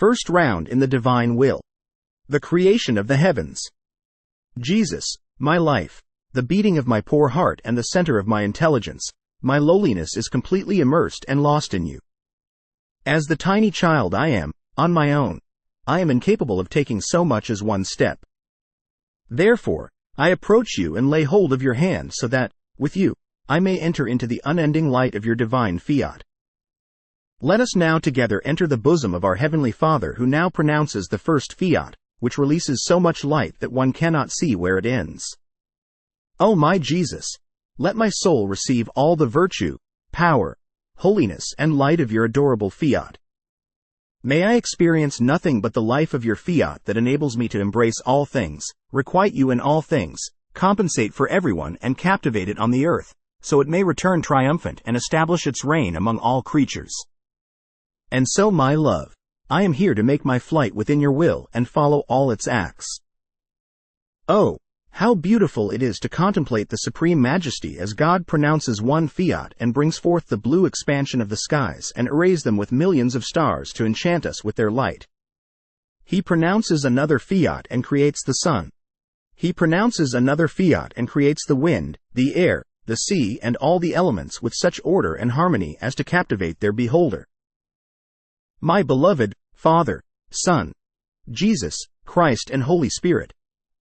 First round in the divine will. The creation of the heavens. Jesus, my life, the beating of my poor heart and the center of my intelligence, my lowliness is completely immersed and lost in you. As the tiny child I am, on my own, I am incapable of taking so much as one step. Therefore, I approach you and lay hold of your hand so that, with you, I may enter into the unending light of your divine fiat. Let us now together enter the bosom of our Heavenly Father who now pronounces the first fiat, which releases so much light that one cannot see where it ends. O my Jesus, let my soul receive all the virtue, power, holiness and light of your adorable fiat. May I experience nothing but the life of your fiat that enables me to embrace all things, requite you in all things, compensate for everyone and captivate it on the earth, so it may return triumphant and establish its reign among all creatures. And so, my love, I am here to make my flight within your will and follow all its acts. Oh, how beautiful it is to contemplate the supreme majesty as God pronounces one fiat and brings forth the blue expansion of the skies and arrays them with millions of stars to enchant us with their light. He pronounces another fiat and creates the sun. He pronounces another fiat and creates the wind, the air, the sea and all the elements with such order and harmony as to captivate their beholder. My beloved Father, Son, Jesus, Christ and Holy Spirit,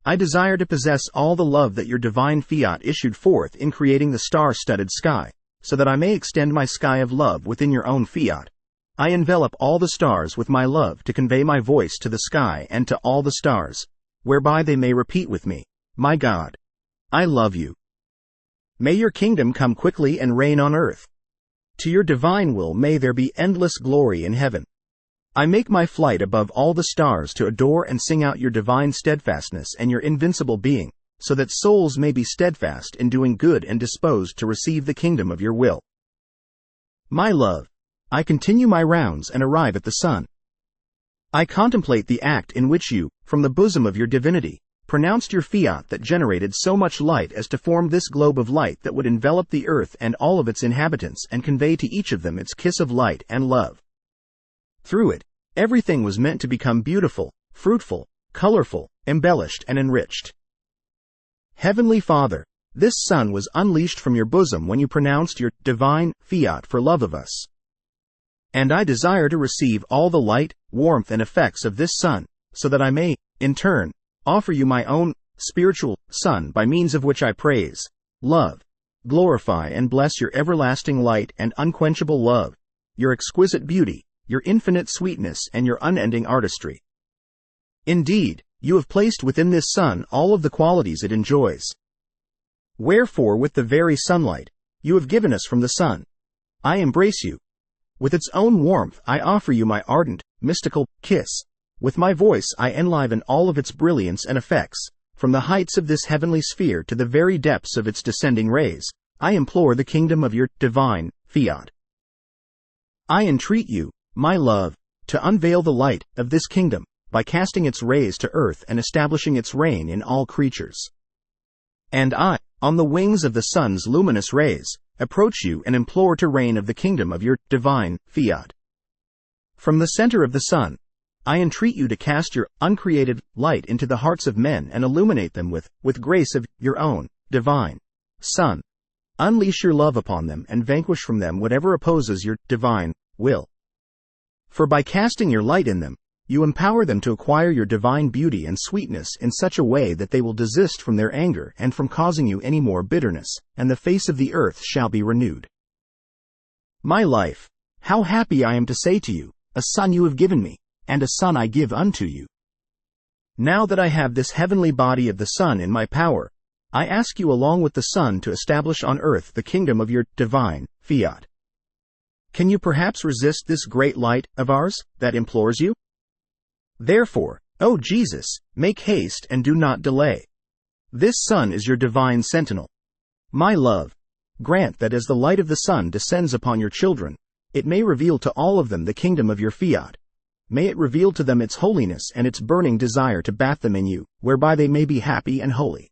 I desire to possess all the love that your divine fiat issued forth in creating the star-studded sky, so that I may extend my sky of love within your own fiat. I envelop all the stars with my love to convey my voice to the sky and to all the stars, whereby they may repeat with me, my God, I love you. May your kingdom come quickly and reign on earth. To your divine will may there be endless glory in heaven. I make my flight above all the stars to adore and sing out your divine steadfastness and your invincible being, so that souls may be steadfast in doing good and disposed to receive the kingdom of your will. My love, I continue my rounds and arrive at the sun. I contemplate the act in which you, from the bosom of your divinity, pronounced your fiat that generated so much light as to form this globe of light that would envelop the earth and all of its inhabitants and convey to each of them its kiss of light and love. Through it, everything was meant to become beautiful, fruitful, colorful, embellished and enriched. Heavenly Father, this sun was unleashed from your bosom when you pronounced your divine fiat for love of us. And I desire to receive all the light, warmth and effects of this sun, so that I may, in turn, offer you my own spiritual sun by means of which I praise, love, glorify and bless your everlasting light and unquenchable love, your exquisite beauty, your infinite sweetness and your unending artistry. Indeed, you have placed within this sun all of the qualities it enjoys. Wherefore with the very sunlight, you have given us from the sun, I embrace you. With its own warmth I offer you my ardent, mystical kiss. With my voice I enliven all of its brilliance and effects. From the heights of this heavenly sphere to the very depths of its descending rays, I implore the kingdom of your divine fiat. I entreat you, my love, to unveil the light of this kingdom, by casting its rays to earth and establishing its reign in all creatures. And I, on the wings of the sun's luminous rays, approach you and implore to reign of the kingdom of your divine fiat. From the center of the sun, I entreat you to cast your uncreated light into the hearts of men and illuminate them with grace of your own divine Son. Unleash your love upon them and vanquish from them whatever opposes your divine will. For by casting your light in them, you empower them to acquire your divine beauty and sweetness in such a way that they will desist from their anger and from causing you any more bitterness, and the face of the earth shall be renewed. My life, how happy I am to say to you, a son you have given me, and a son I give unto you. Now that I have this heavenly body of the sun in my power, I ask you along with the sun to establish on earth the kingdom of your divine fiat. Can you perhaps resist this great light of ours that implores you? Therefore, O Jesus, make haste and do not delay. This sun is your divine sentinel. My love, grant that as the light of the sun descends upon your children, it may reveal to all of them the kingdom of your fiat. May it reveal to them its holiness and its burning desire to bathe them in you, whereby they may be happy and holy.